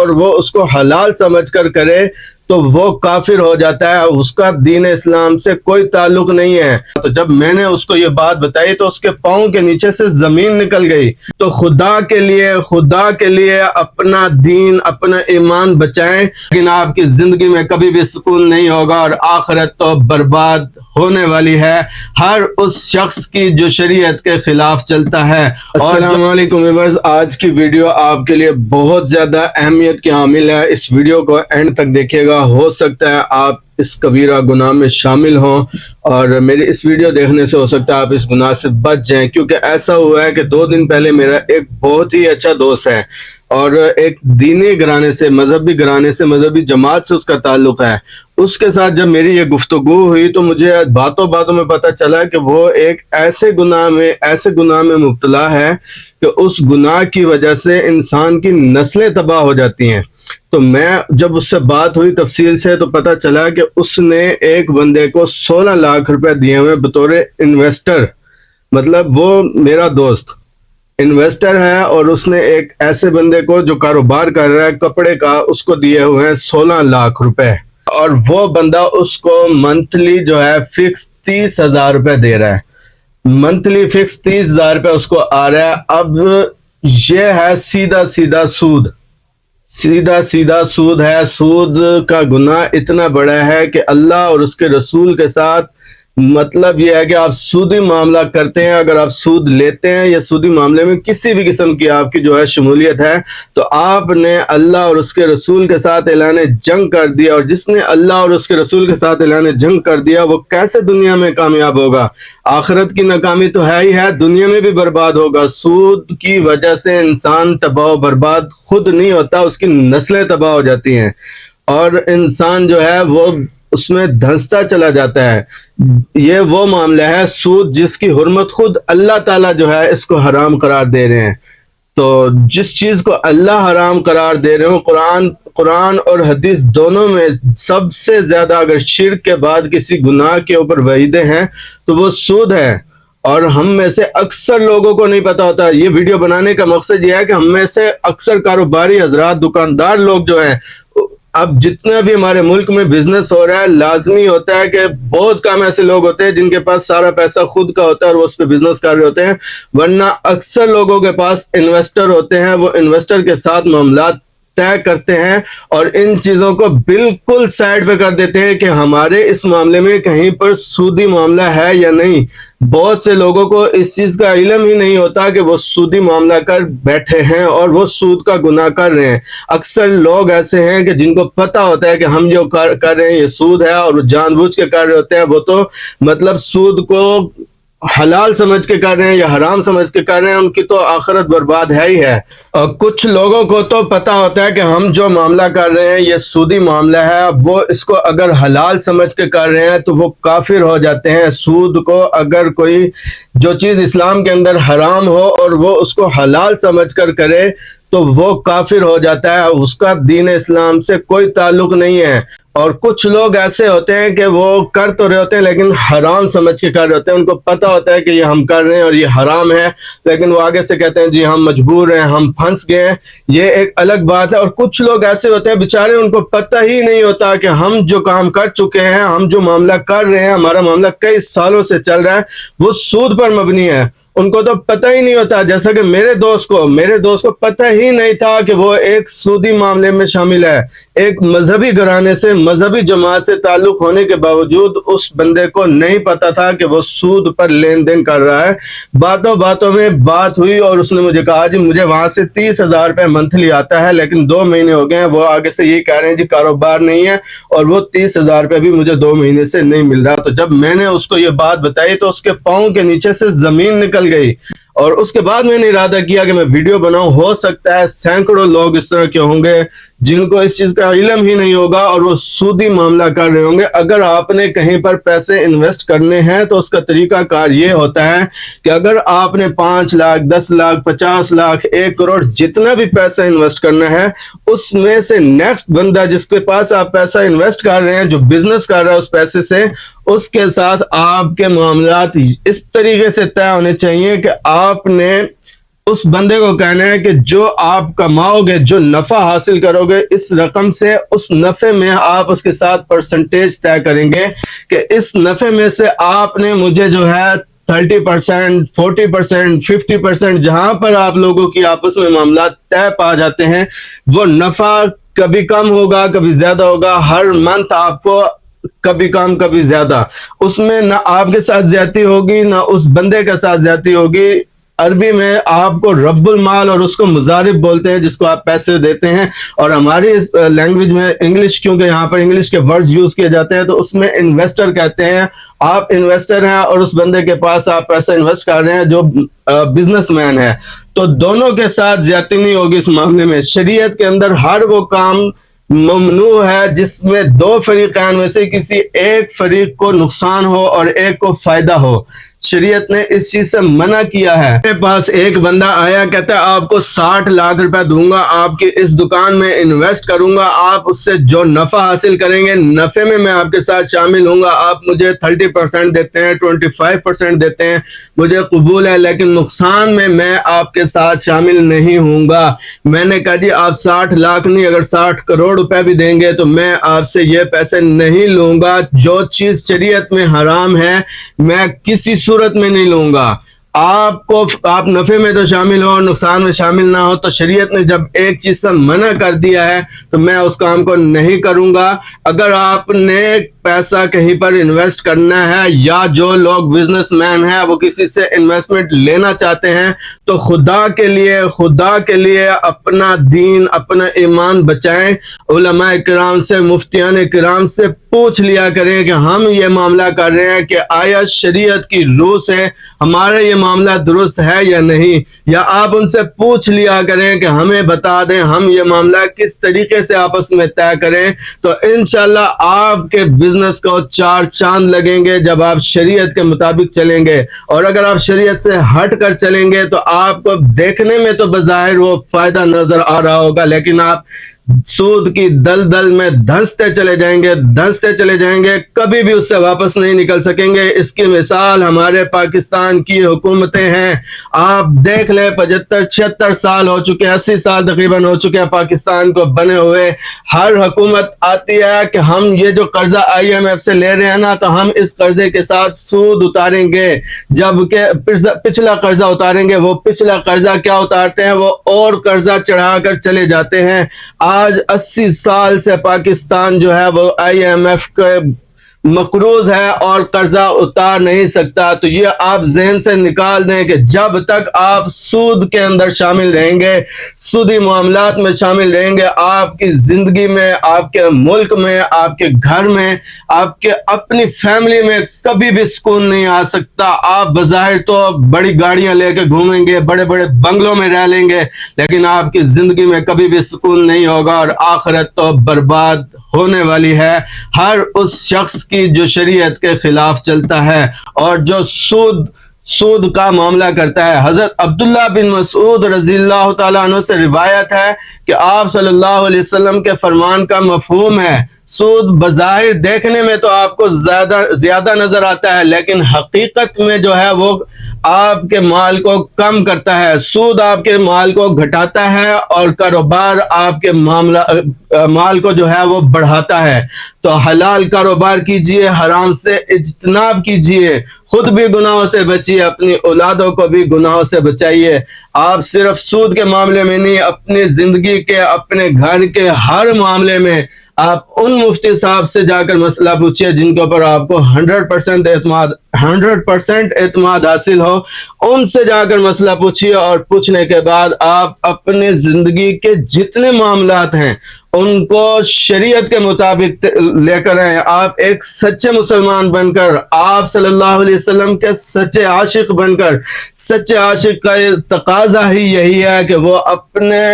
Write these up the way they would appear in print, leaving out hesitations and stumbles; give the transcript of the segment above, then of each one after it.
اور وہ اس کو حلال سمجھ کر کرے تو وہ کافر ہو جاتا ہے، اس کا دین اسلام سے کوئی تعلق نہیں ہے۔ تو جب میں نے اس کو یہ بات بتائی تو اس کے پاؤں کے نیچے سے زمین نکل گئی۔ تو خدا کے لیے اپنا دین، اپنا ایمان بچائیں، لیکن آپ کی زندگی میں کبھی بھی سکون نہیں ہوگا اور آخرت تو برباد ہونے والی ہے ہر اس شخص کی جو شریعت کے خلاف چلتا ہے۔ السلام علیکم ویورز، آج کی ویڈیو آپ کے لیے بہت زیادہ اہمیت کی حامل ہے۔ اس ویڈیو کو اینڈ تک دیکھیے گا، ہو سکتا ہے آپ اس کبیرہ گناہ میں شامل ہوں، اور میری اس ویڈیو دیکھنے سے ہو سکتا ہے آپ اس گناہ سے بچ جائیں، کیونکہ ایسا ہوا ہے کہ 2 دن پہلے میرا ایک بہت ہی اچھا دوست ہے اور ایک دینی گھرانے سے، مذہبی گھرانے سے، مذہبی جماعت سے اس کا تعلق ہے۔ اس کے ساتھ جب میری یہ گفتگو ہوئی تو مجھے باتوں باتوں میں پتہ چلا کہ وہ ایک ایسے گناہ میں مبتلا ہے کہ اس گناہ کی وجہ سے انسان کی نسلیں تباہ ہو جاتی ہیں۔ تو میں جب اس سے بات ہوئی تفصیل سے تو پتہ چلا کہ اس نے ایک بندے کو 16 لاکھ روپے دیے ہوئے بطور انویسٹر، مطلب وہ میرا دوست انویسٹر ہے، اور اس نے ایک ایسے بندے کو جو کاروبار کر رہا ہے کپڑے کا، اس کو دیے ہوئے ہیں 16 لاکھ روپے، اور وہ بندہ اس کو منتھلی جو ہے فکس 30,000 روپے دے رہا ہے، منتھلی فکس 30,000 روپے اس کو آ رہا ہے۔ اب یہ ہے سیدھا سود ہے۔ سود کا گناہ اتنا بڑا ہے کہ اللہ اور اس کے رسول کے ساتھ مطلب یہ ہے کہ آپ سودی معاملہ کرتے ہیں، اگر آپ سود لیتے ہیں یا سودی معاملے میں کسی بھی قسم کی آپ کی جو ہے شمولیت ہے تو آپ نے اللہ اور اس کے رسول کے ساتھ اعلان جنگ کر دیا، اور جس نے اللہ اور اس کے رسول کے ساتھ اعلان جنگ کر دیا وہ کیسے دنیا میں کامیاب ہوگا؟ آخرت کی ناکامی تو ہے ہی ہے، دنیا میں بھی برباد ہوگا۔ سود کی وجہ سے انسان تباہ و برباد خود نہیں ہوتا، اس کی نسلیں تباہ ہو جاتی ہیں، اور انسان جو ہے وہ اس میں دھنستا چلا جاتا ہے۔ یہ وہ معاملہ ہے سود جس کی حرمت خود اللہ تعالیٰ جو ہے اس کو حرام قرار دے رہے ہیں۔ تو جس چیز کو اللہ حرام قرار دے رہے ہوں، قرآن اور حدیث دونوں میں سب سے زیادہ اگر شرک کے بعد کسی گناہ کے اوپر وعیدیں ہیں تو وہ سود ہے، اور ہم میں سے اکثر لوگوں کو نہیں پتا ہوتا۔ یہ ویڈیو بنانے کا مقصد یہ ہے کہ ہم میں سے اکثر کاروباری حضرات، دکاندار لوگ جو ہیں، اب جتنا بھی ہمارے ملک میں بزنس ہو رہا ہے، لازمی ہوتا ہے کہ بہت کم ایسے لوگ ہوتے ہیں جن کے پاس سارا پیسہ خود کا ہوتا ہے اور وہ اس پہ بزنس کر رہے ہوتے ہیں، ورنہ اکثر لوگوں کے پاس انویسٹر ہوتے ہیں، وہ انویسٹر کے ساتھ معاملات طے کرتے ہیں اور ان چیزوں کو بالکل سائڈ پہ کر دیتے ہیں کہ ہمارے اس معاملے میں کہیں پر سودی معاملہ ہے یا نہیں۔ بہت سے لوگوں کو اس چیز کا علم ہی نہیں ہوتا کہ وہ سودی معاملہ کر بیٹھے ہیں اور وہ سود کا گناہ کر رہے ہیں۔ اکثر لوگ ایسے ہیں کہ جن کو پتا ہوتا ہے کہ ہم جو کر رہے ہیں یہ سود ہے، اور وہ جان بوجھ کے کر رہے ہوتے ہیں، وہ تو مطلب سود کو حلال سمجھ کے کر رہے ہیں یا حرام سمجھ کے کر رہے ہیں، ان کی تو آخرت برباد ہے ہی ہے۔ اور کچھ لوگوں کو تو پتا ہوتا ہے کہ ہم جو معاملہ کر رہے ہیں یہ سودی معاملہ ہے، وہ اس کو اگر حلال سمجھ کے کر رہے ہیں تو وہ کافر ہو جاتے ہیں۔ سود کو اگر کوئی جو چیز اسلام کے اندر حرام ہو اور وہ اس کو حلال سمجھ کر کرے تو وہ کافر ہو جاتا ہے، اس کا دین اسلام سے کوئی تعلق نہیں ہے۔ اور کچھ لوگ ایسے ہوتے ہیں کہ وہ کر تو رہے ہوتے ہیں لیکن حرام سمجھ کے کر رہے ہوتے ہیں، ان کو پتہ ہوتا ہے کہ یہ ہم کر رہے ہیں اور یہ حرام ہے، لیکن وہ آگے سے کہتے ہیں جی ہم مجبور ہیں، ہم پھنس گئے ہیں، یہ ایک الگ بات ہے۔ اور کچھ لوگ ایسے ہوتے ہیں بیچارے، ان کو پتہ ہی نہیں ہوتا کہ ہم جو کام کر چکے ہیں، ہم جو معاملہ کر رہے ہیں، ہمارا معاملہ کئی سالوں سے چل رہا ہے، وہ سود پر مبنی ہے، ان کو تو پتہ ہی نہیں ہوتا۔ جیسا کہ میرے دوست کو پتہ ہی نہیں تھا کہ وہ ایک سودی معاملے میں شامل ہے، ایک مذہبی گھرانے سے، مذہبی جماعت سے تعلق ہونے کے باوجود اس بندے کو نہیں پتا تھا کہ وہ سود پر لین دین کر رہا ہے۔ باتوں میں بات ہوئی اور اس نے مجھے کہا جی مجھے وہاں سے 30,000 روپے منتھلی آتا ہے، لیکن 2 مہینے ہو گئے ہیں، وہ آگے سے یہی کہہ رہے ہیں جی کاروبار نہیں ہے، اور وہ 30,000 روپے بھی مجھے 2 مہینے سے نہیں مل رہا۔ تو جب میں نے اس کو یہ بات بتائی تو اس کے پاؤں کے نیچے سے زمین نکل گئی، اور اس کے بعد میں نے ارادہ کیا کہ میں ویڈیو بناؤں۔ ہو سکتا ہے سینکڑوں لوگ اس طرح کے ہوں گے جن کو اس چیز کا علم ہی نہیں ہوگا اور وہ سودی معاملہ کر رہے ہوں گے۔ اگر آپ نے کہیں پر پیسے انویسٹ کرنے ہیں تو اس کا طریقہ کار یہ ہوتا ہے کہ اگر آپ نے 5 لاکھ 10 لاکھ 50 لاکھ 1 کروڑ جتنا بھی پیسہ انویسٹ کرنا ہے، اس میں سے نیکسٹ بندہ جس کے پاس آپ پیسہ انویسٹ کر رہے ہیں، جو بزنس کر رہا ہے اس پیسے سے، اس کے ساتھ آپ کے معاملات اس طریقے سے طے ہونے چاہیے کہ آپ نے اس بندے کو کہنا ہے کہ جو آپ کماؤ گے، جو نفع حاصل کرو گے اس رقم سے، اس نفع میں آپ اس کے ساتھ پرسنٹیج طے کریں گے کہ اس نفع میں سے آپ نے مجھے جو ہے 30%، 40%، 50%، جہاں پر آپ لوگوں کی آپس میں معاملات طے پا جاتے ہیں، وہ نفع کبھی کم ہوگا کبھی زیادہ ہوگا، ہر منتھ آپ کو کبھی کم کبھی زیادہ، اس میں نہ آپ کے ساتھ زیادتی ہوگی نہ اس بندے کے ساتھ زیادتی ہوگی۔ عربی میں آپ کو رب المال اور اس کو مضارب بولتے ہیں، جس کو آپ پیسے دیتے ہیں، اور ہماری لینگویج میں انگلش، کیونکہ یہاں پر انگلش کے ورڈز یوز کیے جاتے ہیں تو اس میں انویسٹر کہتے ہیں۔ آپ انویسٹر ہیں اور اس بندے کے پاس آپ پیسہ انویسٹ کر رہے ہیں جو بزنس مین ہے، تو دونوں کے ساتھ زیادتی نہیں ہوگی اس معاملے میں۔ شریعت کے اندر ہر وہ کام ممنوع ہے جس میں دو فریقین میں سے کسی ایک فریق کو نقصان ہو اور ایک کو فائدہ ہو، شریعت نے اس چیز سے منع کیا ہے۔ میرے پاس ایک بندہ آیا، کہتا ہے آپ کو 60 لاکھ روپے دوں گا، آپ کی اس دکان میں انویسٹ کروں گا، آپ اس سے جو نفع حاصل کریں گے نفع میں آپ کے ساتھ شامل ہوں گا، آپ مجھے 30% دیتے ہیں، 25% دیتے ہیں، مجھے قبول ہے، لیکن نقصان میں آپ کے ساتھ شامل نہیں ہوں گا۔ میں نے کہا جی آپ 60 لاکھ نہیں، اگر 60 کروڑ روپے بھی دیں گے تو میں آپ سے یہ پیسے نہیں لوں گا، جو چیز شریعت میں حرام ہے میں کسی صورت میں نہیں لوں گا۔ آپ نفع میں تو شامل ہو، نقصان میں شامل نہ ہو، تو شریعت نے جب ایک چیز سے منع کر دیا ہے تو میں اس کام کو نہیں کروں گا۔ اگر آپ نے پیسہ کہیں پر انویسٹ کرنا ہے یا جو لوگ بزنس مین ہیں وہ کسی سے انویسٹمنٹ لینا چاہتے ہیں تو خدا کے لیے اپنا دین، اپنا ایمان بچائیں، علماء کرام سے، مفتیان کرام سے پوچھ لیا کریں کہ ہم یہ معاملہ کر رہے ہیں کہ آیا شریعت کی روح سے ہمارا یہ معاملہ درست ہے یا نہیں، یا آپ ان سے پوچھ لیا کریں کہ ہمیں بتا دیں ہم یہ معاملہ کس طریقے سے آپس میں طے کریں، تو انشاءاللہ آپ کے بزنس کو 4 چاند لگیں گے جب آپ شریعت کے مطابق چلیں گے۔ اور اگر آپ شریعت سے ہٹ کر چلیں گے تو آپ کو دیکھنے میں تو بظاہر وہ فائدہ نظر آ رہا ہوگا، لیکن آپ سود کی دلدل میں دھنستے چلے جائیں گے، کبھی بھی اس سے واپس نہیں نکل سکیں گے۔ اس کی مثال ہمارے پاکستان کی حکومتیں ہیں، آپ دیکھ لیں 75-76 سال ہو چکے ہیں، 80 سال تقریباً ہو چکے ہیں پاکستان کو بنے ہوئے۔ ہر حکومت آتی ہے کہ ہم یہ جو قرضہ IMF سے لے رہے ہیں نا تو ہم اس قرضے کے ساتھ سود اتاریں گے، جبکہ پچھلا قرضہ اتاریں گے۔ وہ پچھلا قرضہ کیا اتارتے ہیں، وہ اور قرضہ چڑھا کر چلے جاتے ہیں۔ آج 80 سال سے پاکستان جو ہے وہ IMF کے مقروض ہے اور قرضہ اتار نہیں سکتا۔ تو یہ آپ ذہن سے نکال دیں کہ جب تک آپ سود کے اندر شامل رہیں گے، سودی معاملات میں شامل رہیں گے، آپ کی زندگی میں، آپ کے ملک میں، آپ کے گھر میں، آپ کے اپنی فیملی میں کبھی بھی سکون نہیں آ سکتا۔ آپ بظاہر تو بڑی گاڑیاں لے کے گھومیں گے، بڑے بڑے بنگلوں میں رہ لیں گے، لیکن آپ کی زندگی میں کبھی بھی سکون نہیں ہوگا، اور آخرت تو برباد ہونے والی ہے ہر اس شخص کی جو شریعت کے خلاف چلتا ہے اور جو سود کا معاملہ کرتا ہے۔ حضرت عبداللہ بن مسعود رضی اللہ تعالیٰ عنہ سے روایت ہے کہ آپ صلی اللہ علیہ وسلم کے فرمان کا مفہوم ہے، سود بظاہر دیکھنے میں تو آپ کو زیادہ نظر آتا ہے، لیکن حقیقت میں جو ہے وہ آپ کے مال کو کم کرتا ہے، سود آپ کے مال کو گھٹاتا ہے اور کاروبار آپ کے مال کو جو ہے وہ بڑھاتا ہے۔ تو حلال کاروبار کیجئے، حرام سے اجتناب کیجئے، خود بھی گناہوں سے بچیے، اپنی اولادوں کو بھی گناہوں سے بچائیے۔ آپ صرف سود کے معاملے میں نہیں، اپنی زندگی کے، اپنے گھر کے ہر معاملے میں آپ ان مفتی صاحب سے جا کر مسئلہ پوچھئے جن کے اوپر آپ کو 100% اعتماد حاصل ہو، ان سے جا کر مسئلہ پوچھئے، اور پوچھنے کے بعد آپ اپنے زندگی کے جتنے معاملات ہیں ان کو شریعت کے مطابق لے کر آئیں۔ آپ ایک سچے مسلمان بن کر، آپ صلی اللہ علیہ وسلم کے سچے عاشق بن کر، سچے عاشق کا تقاضا ہی یہی ہے کہ وہ اپنے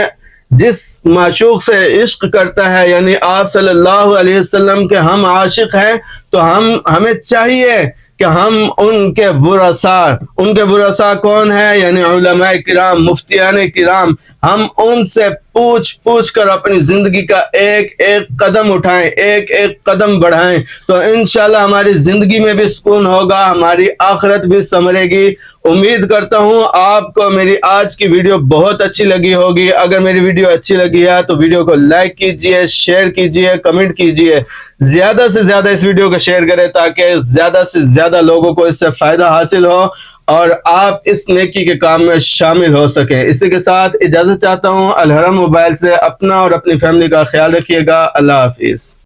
جس معشوق سے عشق کرتا ہے، یعنی آپ صلی اللہ علیہ وسلم کے ہم عاشق ہیں، تو ہمیں چاہیے کہ ہم ان کے ورثاء کون ہیں، یعنی علماء کرام، مفتیان کرام، ہم ان سے پوچھ کر اپنی زندگی کا ایک ایک قدم اٹھائیں، ایک ایک قدم بڑھائیں، تو انشاءاللہ ہماری زندگی میں بھی سکون ہوگا، ہماری آخرت بھی سنورے گی۔ امید کرتا ہوں آپ کو میری آج کی ویڈیو بہت اچھی لگی ہوگی۔ اگر میری ویڈیو اچھی لگی ہے تو ویڈیو کو لائک کیجئے، شیئر کیجئے، کمنٹ کیجئے، زیادہ سے زیادہ اس ویڈیو کو شیئر کریں تاکہ زیادہ سے زیادہ لوگوں کو اس سے فائدہ حاصل ہو اور آپ اس نیکی کے کام میں شامل ہو سکیں۔ اسی کے ساتھ اجازت چاہتا ہوں۔ الحرم موبائل سے اپنا اور اپنی فیملی کا خیال رکھیے گا۔ اللہ حافظ۔